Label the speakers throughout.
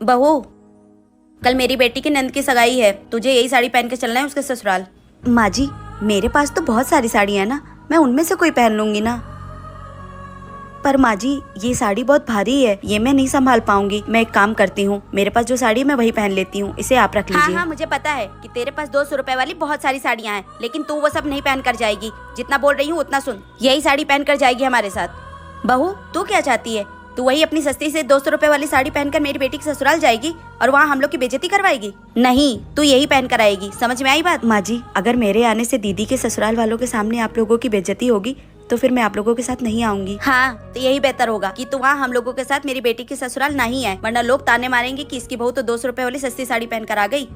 Speaker 1: बहू, कल मेरी बेटी की नंद की सगाई है, तुझे यही साड़ी पहन के चलना है उसके ससुराल। माँ जी, मेरे पास तो बहुत सारी साड़ियाँ हैं ना, मैं उनमें से कोई पहन लूंगी ना। पर माँ जी, ये साड़ी बहुत भारी है, ये मैं नहीं संभाल पाऊंगी। मैं एक काम करती हूँ, मेरे पास जो साड़ी है मैं वही पहन लेती हूँ, इसे आप रख लीजिए। हाँ, मुझे पता है कि तेरे पास 200 रुपए वाली बहुत सारी साड़ियाँ हैं, लेकिन तू वो सब नहीं पहन कर जाएगी। जितना बोल रही हूँ उतना सुन, यही साड़ी पहन कर जाएगी हमारे साथ। बहू, तू क्या चाहती है? तू वही अपनी सस्ती से 200 रुपए वाली साड़ी पहनकर मेरी बेटी के ससुराल जाएगी और वहाँ हम लोग की बेइज्जती करवाएगी? नहीं, तू यही पहन कर आएगी। समझ में आई बात? माँ जी, अगर मेरे आने से दीदी के ससुराल वालों के सामने आप लोगों की बेइज्जती होगी तो फिर मैं आप लोगों के साथ नहीं आऊंगी। हाँ, तो यही बेहतर होगा कि तू वहाँ हम लोगों के साथ मेरी बेटी के ससुराल नहीं आए, वरना लोग ताने मारेंगे कि इसकी बहू तो 200 रुपए वाली सस्ती साड़ी पहन कर आ गई।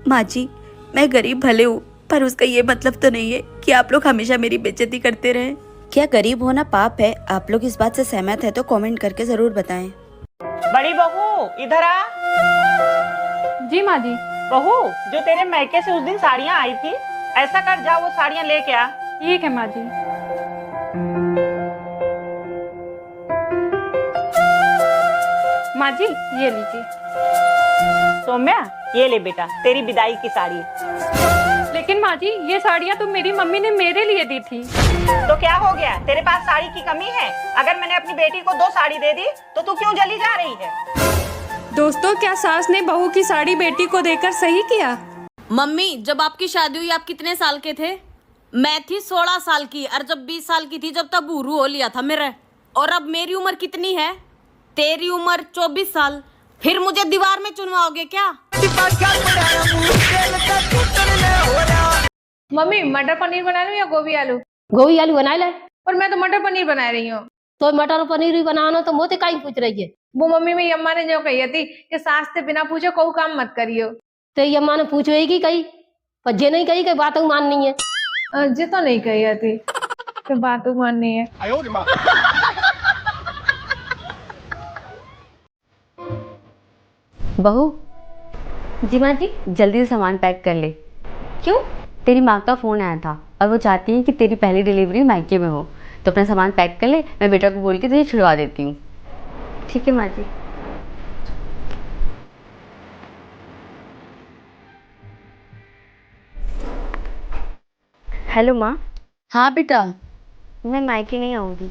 Speaker 1: माँ जी, मैं गरीब भले हूँ, पर उसका ये मतलब तो नहीं है कि आप लोग हमेशा मेरी बेइज्जती करते रहें। क्या गरीब होना पाप है? आप लोग इस बात से सहमत है तो कमेंट करके जरूर बताएं।
Speaker 2: बड़ी बहू, इधर आ।
Speaker 3: जी माँ जी।
Speaker 2: बहू, जो तेरे मैके से उस दिन साड़ियाँ आई थी, ऐसा कर, जा वो साड़ियाँ लेके आ।
Speaker 3: ठीक है माँ जी। माँ जी, ये लीजिए।
Speaker 2: सौम्या, ये ले बेटा, तेरी विदाई की साड़ी।
Speaker 3: लेकिन माँ जी, ये साड़ियाँ तो मेरी मम्मी ने मेरे लिए दी थी।
Speaker 2: तो क्या हो गया, तेरे पास साड़ी की कमी है? अगर मैंने अपनी बेटी को 2 साड़ी दे दी तो तू क्यों जली जा रही है?
Speaker 3: दोस्तों, क्या सास ने बहू की साड़ी बेटी को देकर सही किया?
Speaker 4: मम्मी, जब आपकी शादी हुई आप कितने साल के थे? मैं थी 16 साल की, और जब 20 साल की थी जब तब बूरू हो लिया था मेरे। और अब मेरी उम्र कितनी है? तेरी उम्र 24 साल। फिर मुझे दीवार में चुनवाओगे क्या?
Speaker 3: मम्मी, मटर पनीर बना लूं या गोभी आलू?
Speaker 5: गोभी आलू बना ले।
Speaker 3: और मैं तो मटर पनीर बना रही हूँ।
Speaker 5: तो मटर पनीर ही बनाना तो मोते काई पूछ रही है?
Speaker 3: वो मम्मी मेरी अम्मा ने जो कही थी कि सास से बिना पूछे कोई काम मत करियो।
Speaker 5: तो ये अम्मा ने पूछेगी कही, पर जे नहीं कही कि बात माननी है।
Speaker 3: जे तो नहीं कही थी कि बात माननी है।
Speaker 6: बहू,
Speaker 5: जी माँ जी।
Speaker 6: जल्दी से सामान पैक कर ले।
Speaker 5: क्यों?
Speaker 6: तेरी माँ का फ़ोन आया था और वो चाहती है कि तेरी पहली डिलीवरी मायके में हो, तो अपना सामान पैक कर ले। मैं बेटा को बोल के तुझे छुड़वा देती हूँ।
Speaker 5: ठीक है माँ जी।
Speaker 6: हेलो माँ।
Speaker 7: हाँ बेटा।
Speaker 6: मैं मायके नहीं आऊँगी।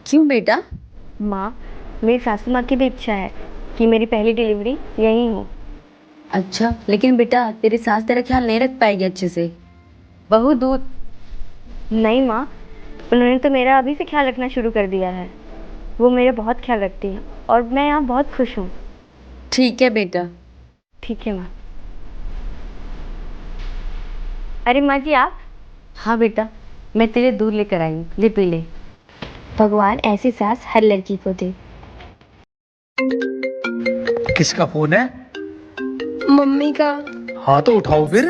Speaker 7: क्यों बेटा?
Speaker 6: माँ, मेरी सासू माँ की भी इच्छा है कि मेरी पहली डिलीवरी यहीं हो।
Speaker 7: अच्छा, लेकिन बेटा तेरी सास तेरा ख्याल नहीं रख पाएगी अच्छे से।
Speaker 6: बहू दूध। नहीं माँ, उन्होंने तो मेरा अभी से ख्याल रखना शुरू कर दिया है। वो मेरा बहुत ख्याल रखती है और मैं यहाँ बहुत खुश हूँ।
Speaker 7: ठीक है बेटा।
Speaker 6: ठीक है माँ। अरे माँ जी, आप?
Speaker 7: हाँ बेटा,
Speaker 6: मैं तेरे दूध लेकर आई हूँ, ले पी ले।
Speaker 5: भगवान ऐसी सास हर लड़की को दे।
Speaker 8: किसका फोन है?
Speaker 3: मम्मी का।
Speaker 8: हाँ तो उठाओ फिर।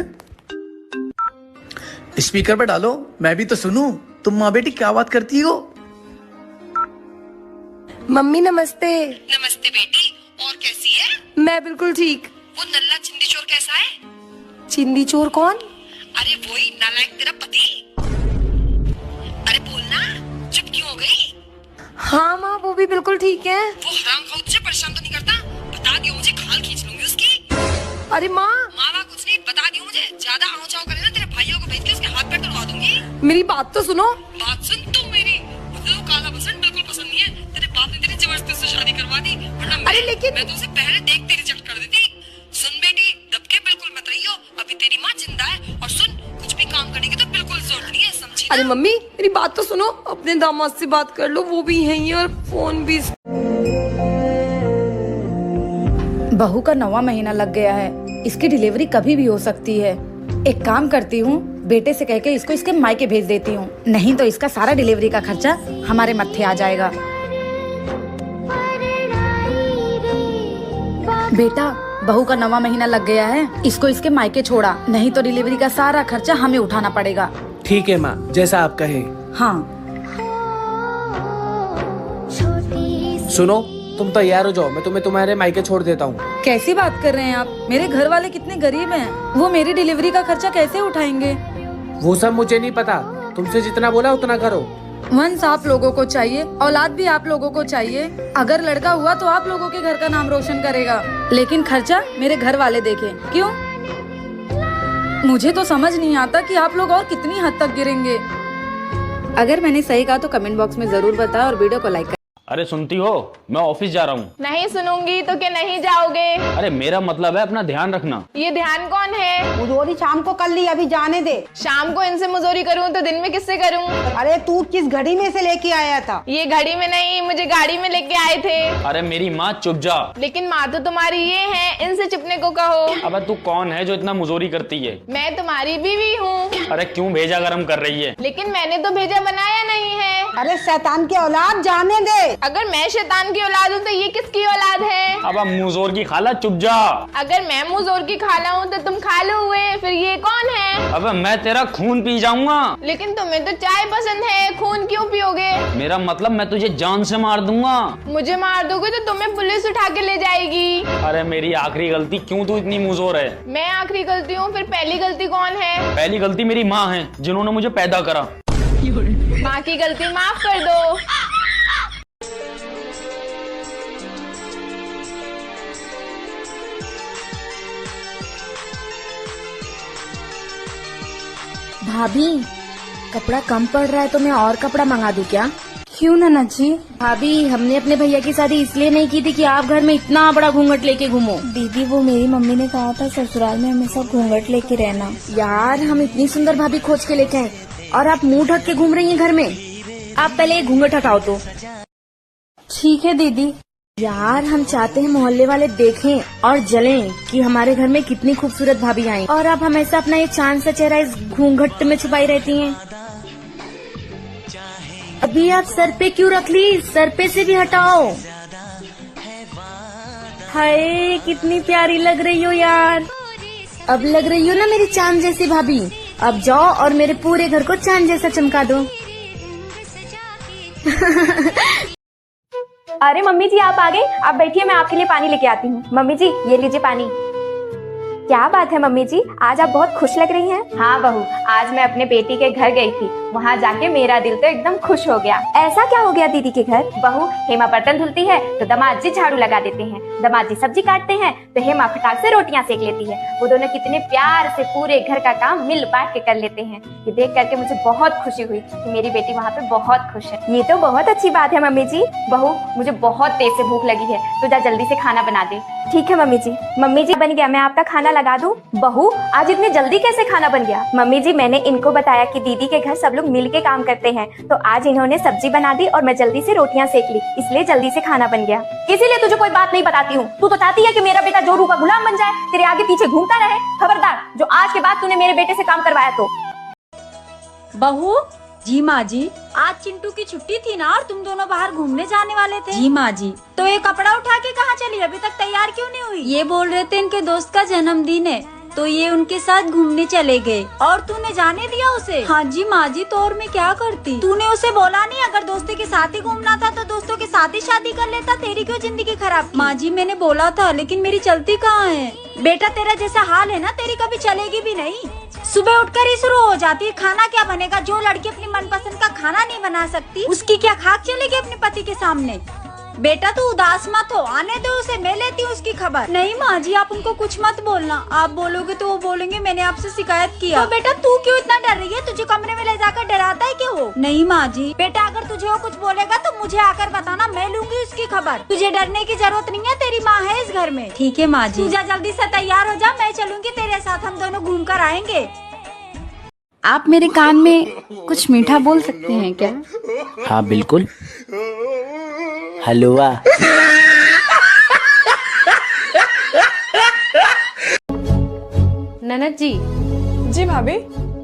Speaker 8: स्पीकर पे डालो, मैं भी तो सुनूं। तुम माँ बेटी क्या बात करती हो?
Speaker 9: मम्मी नमस्ते।
Speaker 10: नमस्ते बेटी, और कैसी है?
Speaker 9: मैं बिल्कुल ठीक।
Speaker 10: वो नल्ला चिंदी चोर कैसा है?
Speaker 9: चिंदी चोर कौन?
Speaker 10: अरे वही नालायक तेरा पति। अरे बोलना, चुप क्यों हो गई?
Speaker 9: हाँ माँ, वो भी बिल्कुल ठीक है।
Speaker 10: वो हराम खाऊ तुझे परेशान तो नहीं करता? बता दियो मुझे, खाल खींच लूंगी उसकी।
Speaker 9: अरे माँ।
Speaker 10: मावा कुछ नहीं, बता दियो मुझे। ज्यादा आओ जाओ करे ना, तेरे भाइयों को भेज के उसके हाथ पैर तोड़वा दूंगी।
Speaker 9: मेरी बात तो सुनो।
Speaker 10: बात सुन तू मेरी। मुझे वो काला बसंत बिल्कुल पसंद नहीं है। तेरे बाप ने तेरी जबरदस्ती से शादी करवा दी, वरना
Speaker 9: अरे लेकिन
Speaker 10: मैं तो उसे पहले देखते रिजेक्ट कर देती। सुन बेटी, दबके बिल्कुल मत रहियो। अभी तेरी माँ जिंदा है, और सुन, कुछ भी काम करने की तो बिल्कुल जरूरत नहीं है, समझी ना?
Speaker 9: अरे मम्मी, मेरी बात तो सुनो। अपने दामाद से बात कर लो, वो भी यहीं है और फोन भी।
Speaker 11: बहू का 9वां महीना लग गया है, इसकी डिलीवरी कभी भी हो सकती है। एक काम करती हूँ, बेटे से कह के इसको इसके मायके भेज देती हूँ, नहीं तो इसका सारा डिलीवरी का खर्चा हमारे मत्थे आ जाएगा। बेटा, बहू का 9वां महीना लग गया है, इसको इसके मायके छोड़ा, नहीं तो डिलीवरी का सारा खर्चा हमें उठाना पड़ेगा।
Speaker 12: ठीक है माँ, जैसा आप कहे।
Speaker 11: हाँ।
Speaker 12: सुनो, तुम तैयार हो जाओ, मैं तुम्हें तुम्हारे मायके छोड़ देता हूँ।
Speaker 11: कैसी बात कर रहे हैं आप? मेरे घर वाले कितने गरीब हैं, वो मेरी डिलीवरी का खर्चा कैसे उठाएंगे?
Speaker 12: वो सब मुझे नहीं पता, तुमसे जितना बोला उतना करो।
Speaker 11: वंश आप लोगों को चाहिए, औलाद भी आप लोगों को चाहिए। अगर लड़का हुआ तो आप लोगों के घर का नाम रोशन करेगा, लेकिन खर्चा मेरे घर वाले देखें। क्यों? मुझे तो समझ नहीं आता कि आप लोग और कितनी हद तक गिरेंगे। अगर मैंने सही कहा तो कमेंट बॉक्स में जरूर बताएं और वीडियो को लाइक करें।
Speaker 13: अरे सुनती हो, मैं ऑफिस जा रहा हूँ।
Speaker 14: नहीं सुनूंगी तो क्या नहीं जाओगे?
Speaker 13: अरे मेरा मतलब है अपना ध्यान रखना।
Speaker 14: ये ध्यान कौन है?
Speaker 2: मुजोरी शाम को कर ली, अभी जाने दे।
Speaker 14: शाम को इनसे मुजोरी करूँ तो दिन में किससे करूँ?
Speaker 2: अरे तू किस घड़ी में से लेके आया था?
Speaker 14: ये घड़ी में नहीं, मुझे गाड़ी में लेके आए थे।
Speaker 13: अरे मेरी माँ चुप जा।
Speaker 14: लेकिन माँ तो तुम्हारी ये है, इनसे चुपने को कहो।
Speaker 13: अब तू कौन है जो इतना मुजोरी करती है?
Speaker 14: मैं तुम्हारी बीवी हूँ।
Speaker 13: अरे क्यों भेजा गरम कर रही है?
Speaker 14: लेकिन मैंने तो भेजा बनाया नहीं है।
Speaker 2: अरे शैतान की औलाद, जाने दे।
Speaker 14: अगर मैं शैतान की औलाद हूँ तो ये किसकी औलाद है?
Speaker 13: अब मुंहजोर की खाला चुप जा।
Speaker 14: अगर मैं मुंहजोर की खाला हूँ तो तुम खालू हुए, फिर ये कौन है?
Speaker 13: अब मैं तेरा खून पी जाऊंगा।
Speaker 14: लेकिन तुम्हें तो चाय पसंद है, खून क्यों पियोगे?
Speaker 13: मेरा मतलब मैं तुझे जान से मार दूंगा।
Speaker 14: मुझे मार दोगे तो तुम्हें पुलिस उठा के ले जाएगी।
Speaker 13: अरे मेरी आखिरी गलती, क्यों तू इतनी मुंहजोर है?
Speaker 14: मैं आखिरी गलती हूँ, फिर पहली गलती कौन है?
Speaker 13: पहली गलती मेरी माँ है, जिन्होंने मुझे पैदा करा।
Speaker 14: माँ की गलती माफ कर दो।
Speaker 15: भाभी, कपड़ा कम पड़ रहा है तो मैं और कपड़ा मंगा दूं क्या?
Speaker 11: क्यों ननद जी?
Speaker 15: भाभी, हमने अपने भैया की शादी इसलिए नहीं की थी कि आप घर में इतना बड़ा घूंघट लेके घूमो।
Speaker 11: दीदी, वो मेरी मम्मी ने कहा था ससुराल में हमेशा घूंघट लेके रहना।
Speaker 15: यार, हम इतनी सुंदर भाभी खोज के लेके आए और आप मुंह ढक के घूम रही हैं घर में। आप पहले ये घूंघट हटाओ तो।
Speaker 11: ठीक है दीदी।
Speaker 15: यार, हम चाहते हैं मोहल्ले वाले देखें और जलें कि हमारे घर में कितनी खूबसूरत भाभी आई, और आप हमेशा अपना ये चांद सा चेहरा इस घूंघट में छुपाई रहती हैं। अभी आप सर पे क्यों रख ली? सर पे से भी हटाओ। हाय, कितनी प्यारी लग रही हो यार। अब लग रही हो ना मेरी चांद जैसी भाभी। अब जाओ और मेरे पूरे घर को चांद जैसा चमका दो।
Speaker 6: अरे मम्मी जी, आप आ गए। आप बैठिए, मैं आपके लिए पानी लेके आती हूँ। मम्मी जी, ये लीजिए पानी। क्या बात है मम्मी जी, आज आप बहुत खुश लग रही हैं। हाँ बहू, आज मैं अपने बेटी के घर गई थी, वहाँ जाके मेरा दिल तो एकदम खुश हो गया। ऐसा क्या हो गया दीदी के घर? बहू, हेमा बर्तन धुलती है तो दामाद जी झाड़ू लगा देते हैं, दामाद जी सब्जी काटते हैं तो हेमा फटाक से रोटियां सेक लेती है। वो दोनों कितने प्यार से पूरे घर का काम मिल बांट के कर लेते हैं। ये देख करके मुझे बहुत खुशी हुई कि मेरी बेटी वहाँ पे बहुत खुश है। ये तो बहुत अच्छी बात है मम्मी जी। बहू, मुझे बहुत तेज से भूख लगी है, तो जा जल्दी से खाना बना दे। ठीक है मम्मी जी। मम्मी जी, बन गया, मैं आपका खाना लगा दूं? बहू, आज इतने जल्दी कैसे खाना बन गया? मम्मी जी, मैंने इनको बताया कि दीदी के घर सब लोग मिल के काम करते हैं, तो आज इन्होंने सब्जी बना दी और मैं जल्दी से रोटियां सेक ली, इसलिए जल्दी से खाना बन गया। इसीलिए तुझे कोई बात नहीं बताती हूँ। तू तो चाहती है कि मेरा बेटा जोरू का गुलाम बन जाए, तेरे आगे पीछे घूमता रहे। खबरदार, जो आज के बाद तूने मेरे बेटे से काम करवाया तो।
Speaker 16: बहू जी। माँ जी, आज चिंटू की छुट्टी थी ना और तुम दोनों बाहर घूमने जाने वाले थे। जी माँ जी। तो ये कपड़ा उठा के कहाँ चली? अभी तक तैयार क्यों नहीं हुई? ये बोल रहे थे इनके दोस्त का जन्मदिन है, तो ये उनके साथ घूमने चले गए। और तूने जाने दिया उसे? हाँ जी माँ जी, तो और मैं क्या करती? तूने उसे बोला नहीं? अगर दोस्तों के साथ ही घूमना था तो दोस्तों के साथ ही शादी कर लेता। तेरी क्यों जिंदगी खराब? माँ जी, मैंने बोला था, लेकिन मेरी चलती कहाँ है? बेटा, तेरा जैसा हाल है ना, तेरी कभी चलेगी भी नहीं। सुबह उठकर ही शुरू हो जाती है, खाना क्या बनेगा? जो लड़की अपनी मनपसंद का खाना नहीं बना सकती, उसकी क्या खाक चलेगी अपने पति के सामने? बेटा, तू उदास मत हो, आने दो उसे, मैं लेती हूँ उसकी खबर। नहीं माँ जी, आप उनको कुछ मत बोलना। आप बोलोगे तो वो बोलेंगे मैंने आपसे शिकायत किया। तो बेटा, तू क्यों इतना डर रही है? तुझे कमरे में ले जाकर डराता है क्यों वो? नहीं माँ जी। बेटा, अगर तुझे वो कुछ बोलेगा तो मुझे आकर बताना, मैं लूंगी उसकी खबर। तुझे डरने की जरूरत नहीं है, तेरी माँ है इस घर में। ठीक है माँ जी। तू जा, जल्दी से तैयार हो जा, मैं चलूंगी तेरे साथ, हम दोनों घूम कर आएंगे।
Speaker 11: आप मेरे कान में कुछ मीठा बोल सकते हैं क्या?
Speaker 12: हाँ बिल्कुल। हलवा।
Speaker 3: ननद जी।
Speaker 9: जी भाभी।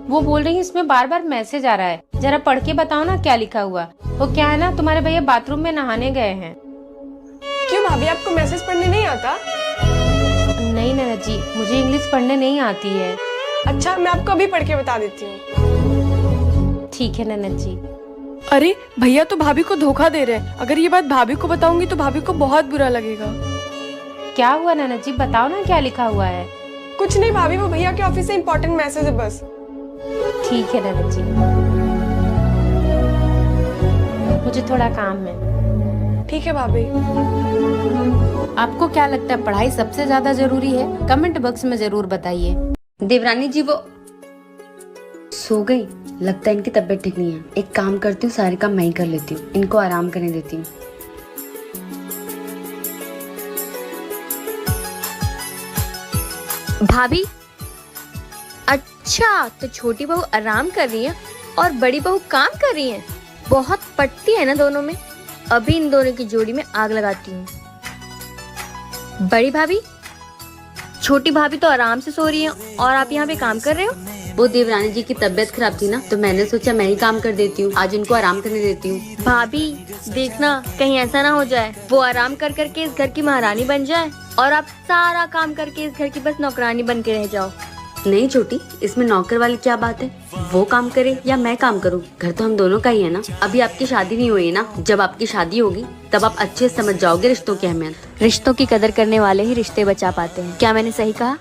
Speaker 3: वो बोल रही है इसमें बार बार मैसेज आ रहा है, जरा पढ़ के बताओ ना क्या लिखा हुआ। वो क्या है ना, तुम्हारे भैया बाथरूम में नहाने गए हैं।
Speaker 9: क्यों भाभी, आपको मैसेज पढ़ने नहीं आता?
Speaker 3: नहीं ननद जी, मुझे इंग्लिश पढ़ने नहीं आती है।
Speaker 9: अच्छा, मैं आपको अभी पढ़ के बता देती हूँ।
Speaker 3: ठीक है ननद जी।
Speaker 9: अरे भैया तो भाभी को धोखा दे रहे हैं। अगर ये बात भाभी को बताऊंगी तो भाभी को बहुत बुरा लगेगा।
Speaker 3: क्या हुआ ननद जी, बताओ ना क्या लिखा हुआ है।
Speaker 9: कुछ नहीं भाभी, वो भैया के ऑफिस से इम्पोर्टेंट मैसेज है बस।
Speaker 3: ठीक है ननद जी। मुझे थोड़ा काम है।
Speaker 9: ठीक है भाभी।
Speaker 3: आपको क्या लगता है पढ़ाई सबसे ज्यादा जरूरी है? कमेंट बॉक्स में जरूर बताइए।
Speaker 7: देवरानी जी वो सो गई, लगता है इनकी तबीयत ठीक नहीं है। एक काम करती हूँ, सारे काम मैं ही कर लेती हूँ, इनको आराम करने देती हूँ।
Speaker 6: भाभी, अच्छा तो छोटी बहू आराम कर रही है और बड़ी बहू काम कर रही है। बहुत पटती है ना दोनों में। अभी इन दोनों की जोड़ी में आग लगाती हूँ। बड़ी भाभी, छोटी भाभी तो आराम से सो रही है और आप यहाँ पे काम कर रहे हो।
Speaker 7: वो देवरानी जी की तबीयत खराब थी ना, तो मैंने सोचा मैं ही काम कर देती हूँ, आज उनको आराम करने देती हूँ।
Speaker 6: भाभी देखना कहीं ऐसा ना हो जाए वो आराम कर करके इस घर की महारानी बन जाए और आप सारा काम करके इस घर की बस नौकरानी बन के रह जाओ।
Speaker 7: नहीं छोटी, इसमें नौकर वाली क्या बात है? वो काम करे या मैं काम करूं, घर तो हम दोनों का ही है ना। अभी आपकी शादी नहीं हुई है ना, जब आपकी शादी होगी तब आप अच्छे से समझ जाओगे रिश्तों की अहमियत।
Speaker 6: रिश्तों की कदर करने वाले ही रिश्ते बचा पाते हैं। क्या मैंने सही कहा?